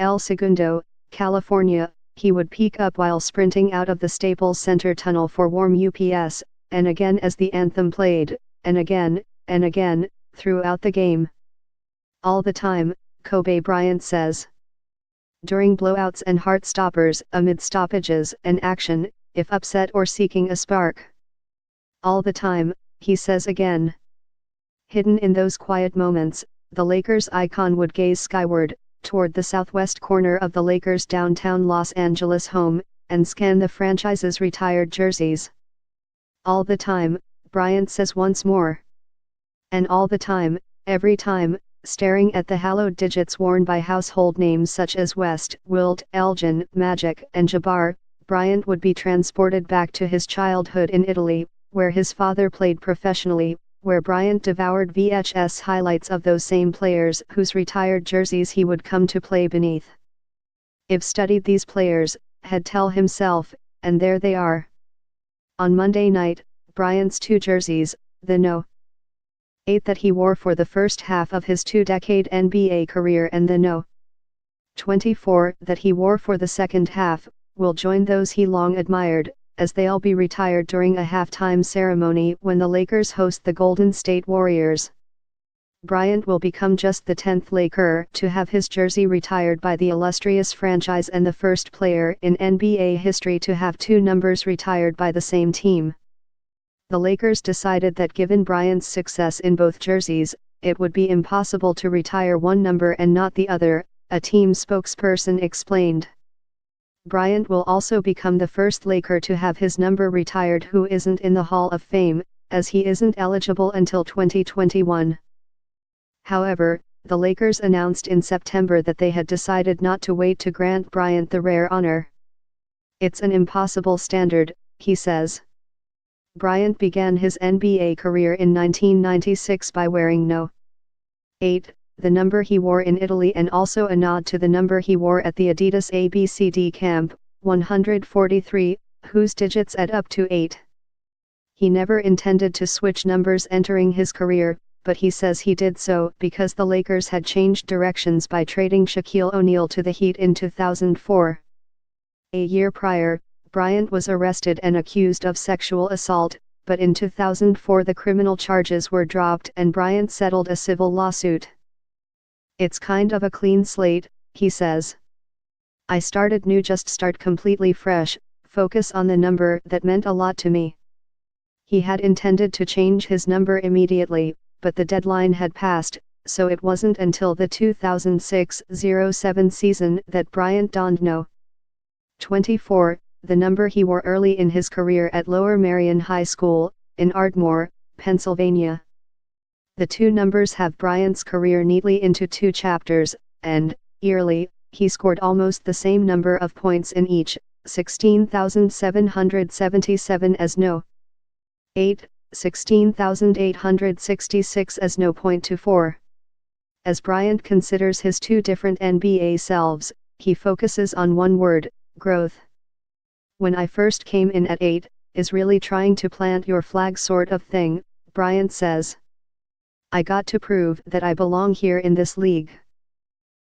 El Segundo, California, he would peak up while sprinting out of the Staples Center tunnel for warm UPS, and again as the anthem played, and again, throughout the game. All the time, Kobe Bryant says. During blowouts and heart-stoppers, amid stoppages and action, if upset or seeking a spark. All the time, he says again. Hidden in those quiet moments, the Lakers icon would gaze skyward, toward the southwest corner of the Lakers' downtown Los Angeles home, and scan the franchise's retired jerseys. All the time, Bryant says once more. And all the time, every time, staring at the hallowed digits worn by household names such as West, Wilt, Elgin, Magic, and Jabbar, Bryant would be transported back to his childhood in Italy, where his father played professionally, where Bryant devoured VHS highlights of those same players whose retired jerseys he would come to play beneath. If studied these players, had tell himself, and there they are. On Monday night, Bryant's two jerseys, the No. 8 that he wore for the first half of his two-decade NBA career and the No. 24 that he wore for the second half, will join those he long admired, as they'll be retired during a halftime ceremony when the Lakers host the Golden State Warriors. Bryant will become just the 10th Laker to have his jersey retired by the illustrious franchise and the first player in NBA history to have two numbers retired by the same team. The Lakers decided that given Bryant's success in both jerseys, it would be impossible to retire one number and not the other, a team spokesperson explained. Bryant will also become the first Laker to have his number retired who isn't in the Hall of Fame, as he isn't eligible until 2021. However, the Lakers announced in September that they had decided not to wait to grant Bryant the rare honor. It's an impossible standard, he says. Bryant began his NBA career in 1996 by wearing No. 8, the number he wore in Italy, and also a nod to the number he wore at the Adidas ABCD Camp, 143, whose digits add up to 8. He never intended to switch numbers entering his career, but he says he did so because the Lakers had changed directions by trading Shaquille O'Neal to the Heat in 2004. A year prior, Bryant was arrested and accused of sexual assault, but in 2004 the criminal charges were dropped and Bryant settled a civil lawsuit. It's kind of a clean slate, he says. I started new, just start completely fresh, focus on the number that meant a lot to me. He had intended to change his number immediately, but the deadline had passed, so it wasn't until the 2006-07 season that Bryant donned No. 24, the number he wore early in his career at Lower Merion High School, in Ardmore, Pennsylvania. The two numbers have Bryant's career neatly into two chapters, and, yearly, he scored almost the same number of points in each, 16,777 as No. 8, 16,866 as No. 24. As Bryant considers his two different NBA selves, he focuses on one word, growth. When I first came in at 8, is really trying to plant your flag sort of thing, Bryant says. I got to prove that I belong here in this league.